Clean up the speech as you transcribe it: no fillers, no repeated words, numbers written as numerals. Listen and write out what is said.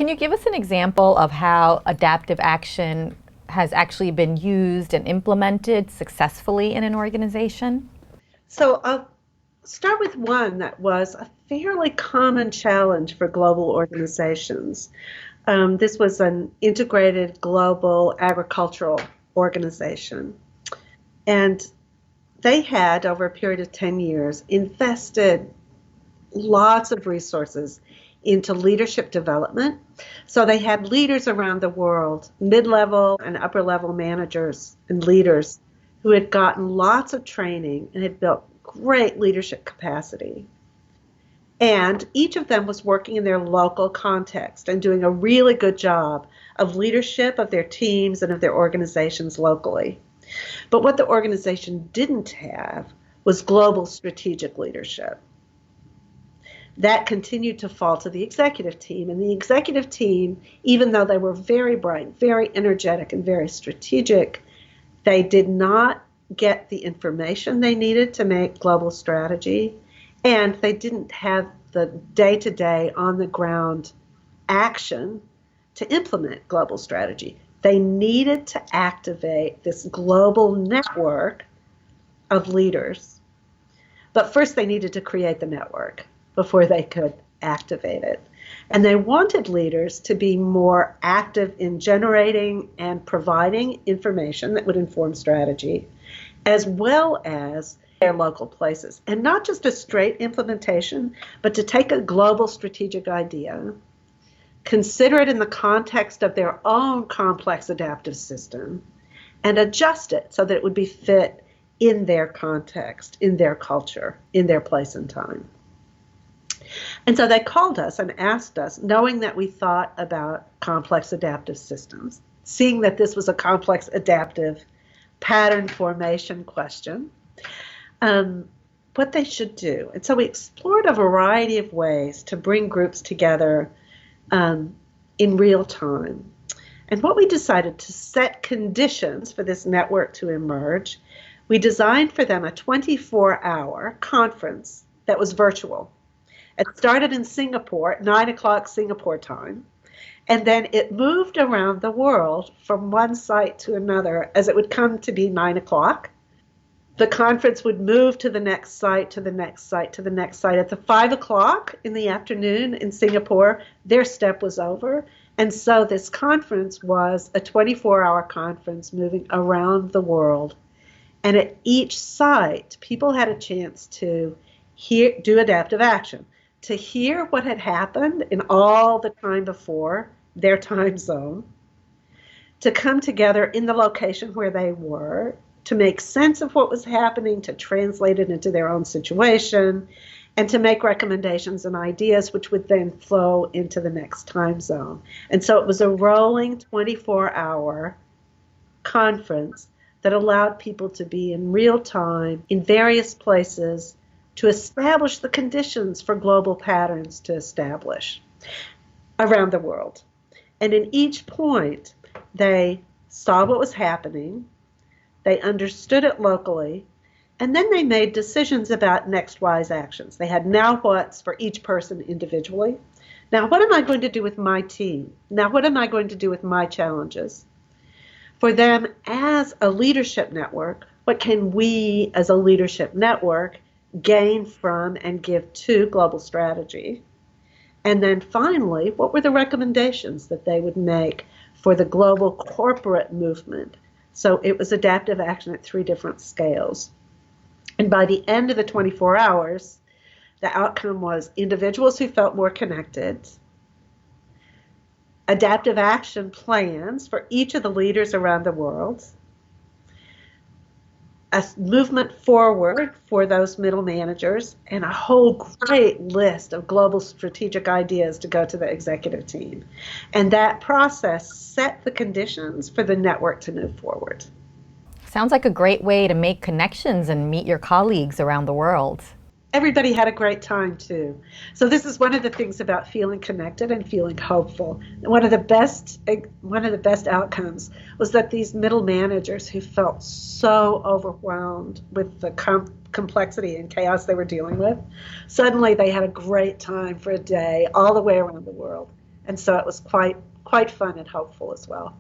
Can you give us an example of how adaptive action has actually been used and implemented successfully in an organization? So I'll start with one that was a fairly common challenge for global organizations. This was an integrated global agricultural organization. And they had, over a period of 10 years, invested lots of resources into leadership development. So they had leaders around the world, mid-level and upper-level managers and leaders who had gotten lots of training and had built great leadership capacity. And each of them was working in their local context and doing a really good job of leadership of their teams and of their organizations locally. But what the organization didn't have was global strategic leadership. That continued to fall to the executive team. And the executive team, even though they were very bright, very energetic, and very strategic, they did not get the information they needed to make global strategy, and they didn't have the day-to-day, on-the-ground action to implement global strategy. They needed to activate this global network of leaders. But first they needed to create the network before they could activate it. And they wanted leaders to be more active in generating and providing information that would inform strategy, as well as their local places. And not just a straight implementation, but to take a global strategic idea, consider it in the context of their own complex adaptive system, and adjust it so that it would be fit in their context, in their culture, in their place and time. And so they called us and asked us, knowing that we thought about complex adaptive systems, seeing that this was a complex adaptive pattern formation question, what they should do. And so we explored a variety of ways to bring groups together in real time. And what we decided to set conditions for this network to emerge, we designed for them a 24-hour conference that was virtual. It started in Singapore at 9 o'clock Singapore time, and then it moved around the world from one site to another as it would come to be 9 o'clock. The conference would move to the next site, to the next site, to the next site. At the 5 o'clock in the afternoon in Singapore, their step was over. And so this conference was a 24-hour conference moving around the world. And at each site, people had a chance to do adaptive action, to hear what had happened in all the time before their time zone, to come together in the location where they were, to make sense of what was happening, to translate it into their own situation, and to make recommendations and ideas which would then flow into the next time zone. And so it was a rolling 24-hour conference that allowed people to be in real time in various places to establish the conditions for global patterns to establish around the world. And in each point, they saw what was happening, they understood it locally, and then they made decisions about next wise actions. They had now whats for each person individually. Now, what am I going to do with my team? Now, what am I going to do with my challenges? For them as a leadership network, what can we as a leadership network gain from and give to global strategy? And then finally, what were the recommendations that they would make for the global corporate movement? So it was adaptive action at 3 different scales. And by the end of the 24 hours, the outcome was individuals who felt more connected, adaptive action plans for each of the leaders around the world, a movement forward for those middle managers, and a whole great list of global strategic ideas to go to the executive team. And that process set the conditions for the network to move forward. Sounds like a great way to make connections and meet your colleagues around the world. Everybody had a great time too. So this is one of the things about feeling connected and feeling hopeful. One of the best outcomes was that these middle managers who felt so overwhelmed with the complexity and chaos they were dealing with, suddenly they had a great time for a day all the way around the world, And so it was quite fun and hopeful as well.